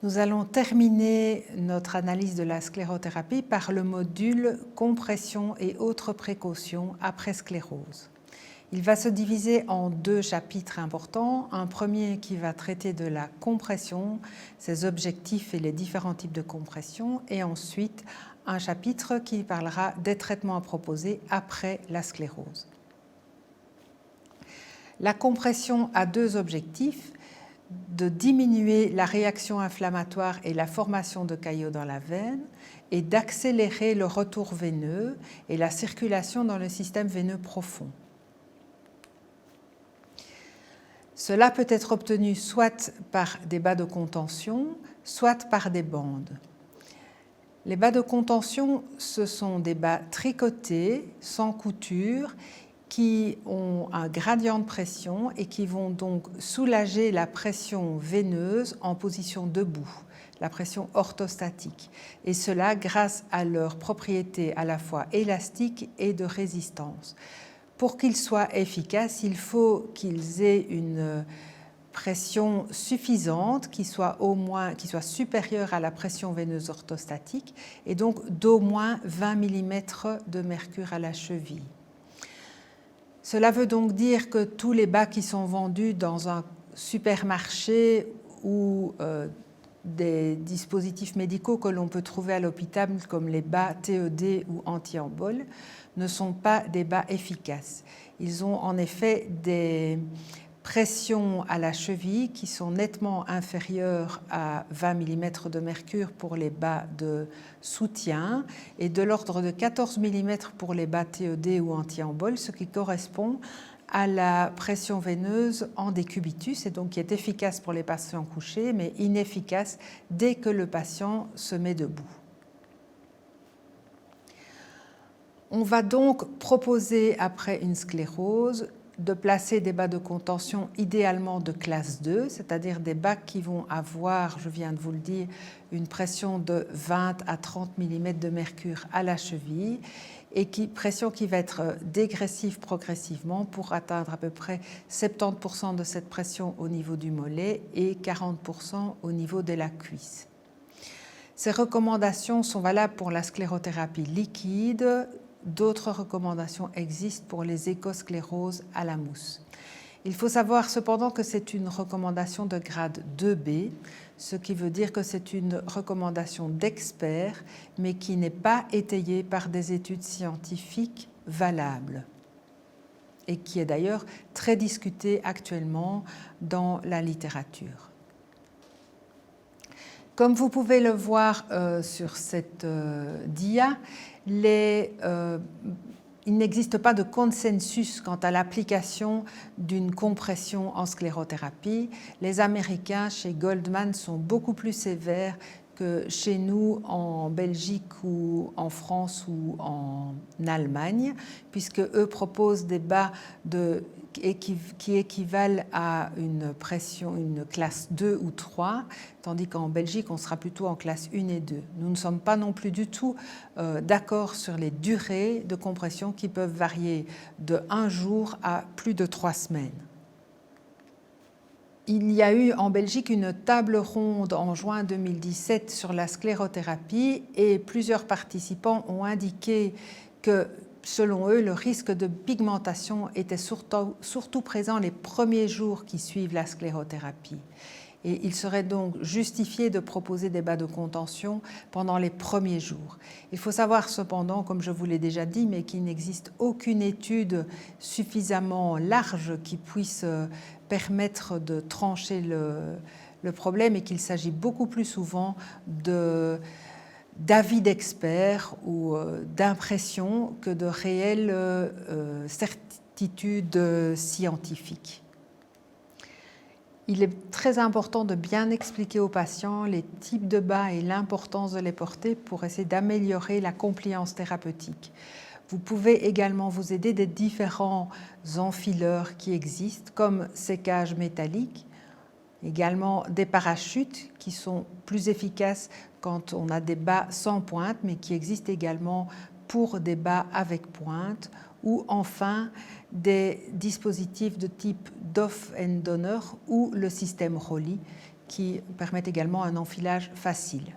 Nous allons terminer notre analyse de la sclérothérapie par le module compression et autres précautions après sclérose. Il va se diviser en deux chapitres importants. Un premier qui va traiter de la compression, ses objectifs et les différents types de compression, et ensuite un chapitre qui parlera des traitements à proposer après la sclérose. La compression a deux objectifs: de diminuer la réaction inflammatoire et la formation de caillots dans la veine et d'accélérer le retour veineux et la circulation dans le système veineux profond. Cela peut être obtenu soit par des bas de contention, soit par des bandes. Les bas de contention, ce sont des bas tricotés, sans couture, qui ont un gradient de pression et qui vont donc soulager la pression veineuse en position debout, la pression orthostatique, et cela grâce à leurs propriétés à la fois élastiques et de résistance. Pour qu'ils soient efficaces, il faut qu'ils aient une pression suffisante qui soit supérieure à la pression veineuse orthostatique et donc d'au moins 20 mm de mercure à la cheville. Cela veut donc dire que tous les bas qui sont vendus dans un supermarché ou des dispositifs médicaux que l'on peut trouver à l'hôpital comme les bas TED ou anti-embol ne sont pas des bas efficaces. Ils ont en effet des pressions à la cheville qui sont nettement inférieures à 20 mm de mercure pour les bas de soutien et de l'ordre de 14 mm pour les bas TED ou anti-embol, ce qui correspond à la pression veineuse en décubitus et donc qui est efficace pour les patients couchés mais inefficace dès que le patient se met debout. On va donc proposer après une sclérose de placer des bas de contention idéalement de classe 2, c'est-à-dire des bas qui vont avoir, je viens de vous le dire, une pression de 20 à 30 mm de mercure à la cheville et pression qui va être dégressive progressivement pour atteindre à peu près 70% de cette pression au niveau du mollet et 40% au niveau de la cuisse. Ces recommandations sont valables pour la sclérothérapie liquide. D'autres recommandations existent pour les échoscléroses à la mousse. Il faut savoir cependant que c'est une recommandation de grade 2B, ce qui veut dire que c'est une recommandation d'experts, mais qui n'est pas étayée par des études scientifiques valables et qui est d'ailleurs très discutée actuellement dans la littérature. Comme vous pouvez le voir sur cette dia, il n'existe pas de consensus quant à l'application d'une compression en sclérothérapie. Les Américains, chez Goldman, sont beaucoup plus sévères que chez nous en Belgique ou en France ou en Allemagne, puisque eux proposent des bas qui équivalent à une pression, une classe 2 ou 3, tandis qu'en Belgique, on sera plutôt en classe 1 et 2. Nous ne sommes pas non plus du tout d'accord sur les durées de compression qui peuvent varier de 1 jour à plus de 3 semaines. Il y a eu en Belgique une table ronde en juin 2017 sur la sclérothérapie et plusieurs participants ont indiqué que, selon eux, le risque de pigmentation était surtout présent les premiers jours qui suivent la sclérothérapie. Et il serait donc justifié de proposer des bas de contention pendant les premiers jours. Il faut savoir cependant, comme je vous l'ai déjà dit, mais qu'il n'existe aucune étude suffisamment large qui puisse permettre de trancher le problème et qu'il s'agit beaucoup plus souvent d'avis d'experts ou d'impressions que de réelles certitudes scientifiques. Il est très important de bien expliquer aux patients les types de bas et l'importance de les porter pour essayer d'améliorer la compliance thérapeutique. Vous pouvez également vous aider des différents enfileurs qui existent, comme ces cages métalliques, également des parachutes qui sont plus efficaces quand on a des bas sans pointe, mais qui existent également pour des bas avec pointe, ou enfin des dispositifs de type Duff & Donner ou le système Rolly qui permettent également un enfilage facile.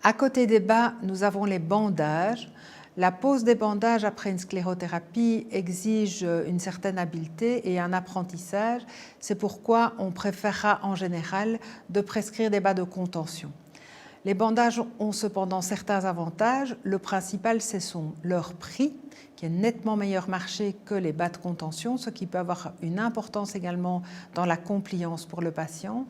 À côté des bas, nous avons les bandages. La pose des bandages après une sclérothérapie exige une certaine habileté et un apprentissage. C'est pourquoi on préférera en général de prescrire des bas de contention. Les bandages ont cependant certains avantages. Le principal, c'est leur prix, qui est nettement meilleur marché que les bas de contention, ce qui peut avoir une importance également dans la compliance pour le patient.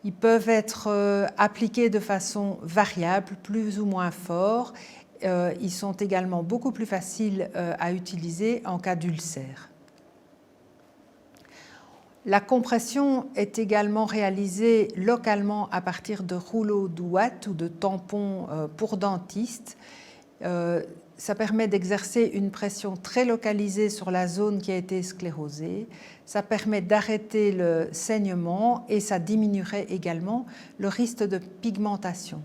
Ils peuvent être appliqués de façon variable, plus ou moins fort. Ils sont également beaucoup plus faciles à utiliser en cas d'ulcère. La compression est également réalisée localement à partir de rouleaux d'ouate ou de tampons pour dentistes. Ça permet d'exercer une pression très localisée sur la zone qui a été sclérosée. Ça permet d'arrêter le saignement et ça diminuerait également le risque de pigmentation.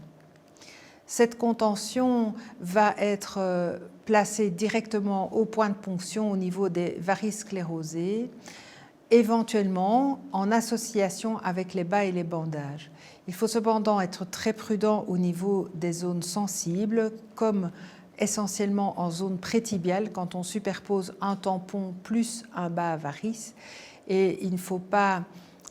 Cette contention va être placée directement au point de ponction au niveau des varices sclérosées, éventuellement en association avec les bas et les bandages. Il faut cependant être très prudent au niveau des zones sensibles, comme essentiellement en zone prétibiale quand on superpose un tampon plus un bas à varice. Et il ne faut pas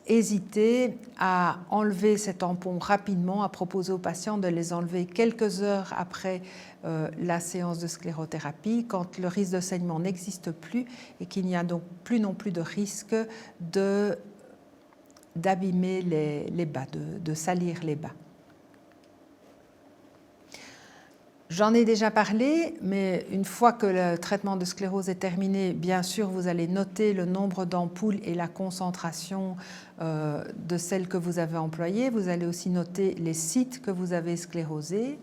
hésiter à enlever ces tampons rapidement, à proposer aux patients de les enlever quelques heures après la séance de sclérothérapie, quand le risque de saignement n'existe plus et qu'il n'y a donc plus non plus de risque d'abîmer les bas, de salir les bas. J'en ai déjà parlé, mais une fois que le traitement de sclérose est terminé, bien sûr, vous allez noter le nombre d'ampoules et la concentration de celles que vous avez employées. Vous allez aussi noter les sites que vous avez sclérosés.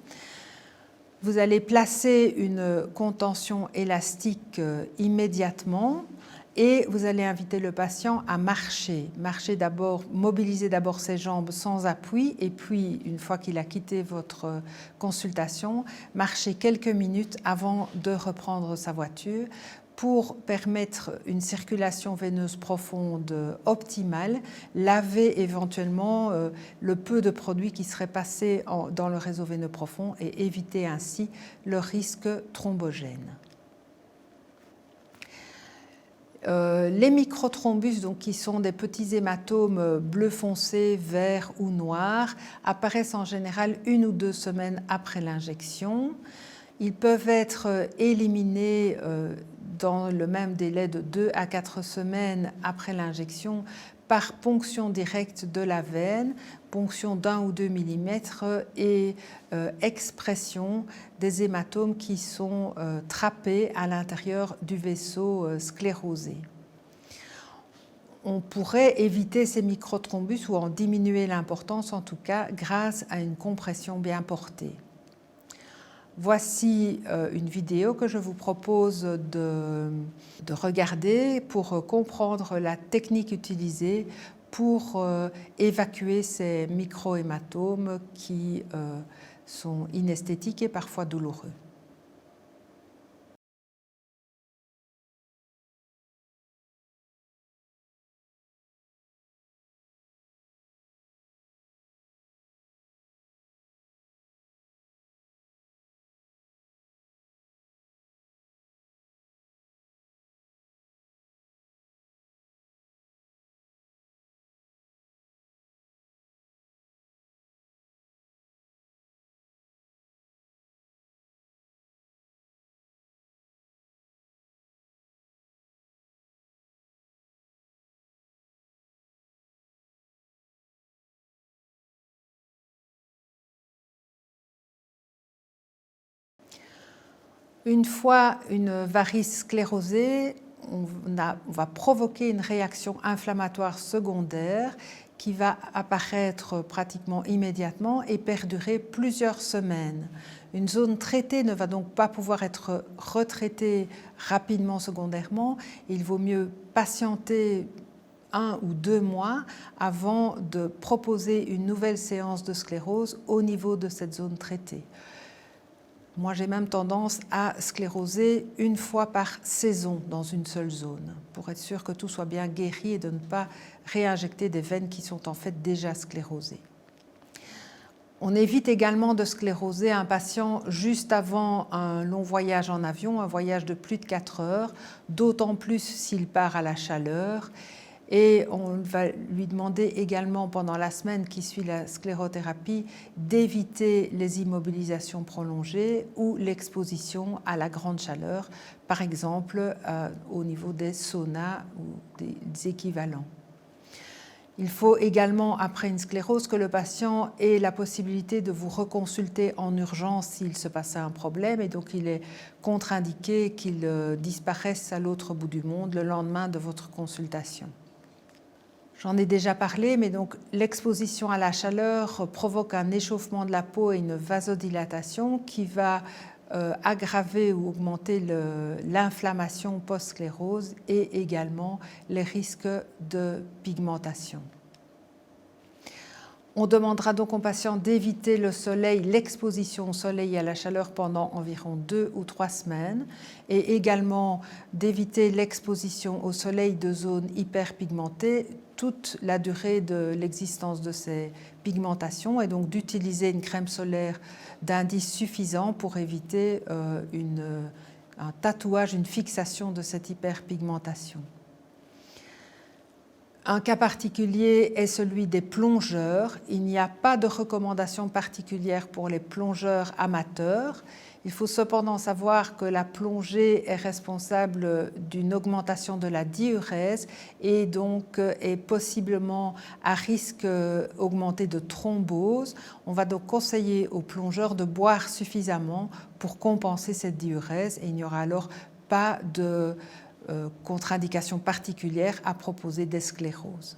Vous allez placer une contention élastique immédiatement et vous allez inviter le patient à marcher. Marcher d'abord, mobiliser d'abord ses jambes sans appui et puis, une fois qu'il a quitté votre consultation, marcher quelques minutes avant de reprendre sa voiture pour permettre une circulation veineuse profonde optimale, laver éventuellement le peu de produit qui serait passé dans le réseau veineux profond et éviter ainsi le risque thrombogène. Les microthrombus, donc, qui sont des petits hématomes bleu foncé, vert ou noir, apparaissent en général 1 ou 2 semaines après l'injection. Ils peuvent être éliminés dans le même délai de 2 à 4 semaines après l'injection par ponction directe de la veine, ponction d'1 ou 2 mm et expression des hématomes qui sont trappés à l'intérieur du vaisseau sclérosé. On pourrait éviter ces microthrombus ou en diminuer l'importance, en tout cas grâce à une compression bien portée. Voici une vidéo que je vous propose de regarder pour comprendre la technique utilisée pour évacuer ces microhématomes qui sont inesthétiques et parfois douloureux. Une fois une varice sclérosée, on va provoquer une réaction inflammatoire secondaire qui va apparaître pratiquement immédiatement et perdurer plusieurs semaines. Une zone traitée ne va donc pas pouvoir être retraitée rapidement secondairement. Il vaut mieux patienter 1 ou 2 mois avant de proposer une nouvelle séance de sclérose au niveau de cette zone traitée. Moi, j'ai même tendance à scléroser une fois par saison dans une seule zone, pour être sûr que tout soit bien guéri et de ne pas réinjecter des veines qui sont en fait déjà sclérosées. On évite également de scléroser un patient juste avant un long voyage en avion, un voyage de plus de 4 heures, d'autant plus s'il part à la chaleur. Et on va lui demander également pendant la semaine qui suit la sclérothérapie d'éviter les immobilisations prolongées ou l'exposition à la grande chaleur, par exemple au niveau des saunas ou des équivalents. Il faut également, après une sclérose, que le patient ait la possibilité de vous reconsulter en urgence s'il se passait un problème, et donc il est contre-indiqué qu'il disparaisse à l'autre bout du monde le lendemain de votre consultation. J'en ai déjà parlé, mais donc l'exposition à la chaleur provoque un échauffement de la peau et une vasodilatation qui va aggraver ou augmenter l'inflammation post-sclérose et également les risques de pigmentation. On demandera donc aux patients d'éviter le soleil, l'exposition au soleil et à la chaleur pendant environ 2 ou 3 semaines et également d'éviter l'exposition au soleil de zones hyperpigmentées toute la durée de l'existence de ces pigmentations et donc d'utiliser une crème solaire d'indice suffisant pour éviter un tatouage, une fixation de cette hyperpigmentation. Un cas particulier est celui des plongeurs. Il n'y a pas de recommandation particulière pour les plongeurs amateurs. Il faut cependant savoir que la plongée est responsable d'une augmentation de la diurèse et donc est possiblement à risque augmenté de thrombose. On va donc conseiller aux plongeurs de boire suffisamment pour compenser cette diurèse et il n'y aura alors pas de contre-indication particulière à proposer des scléroses.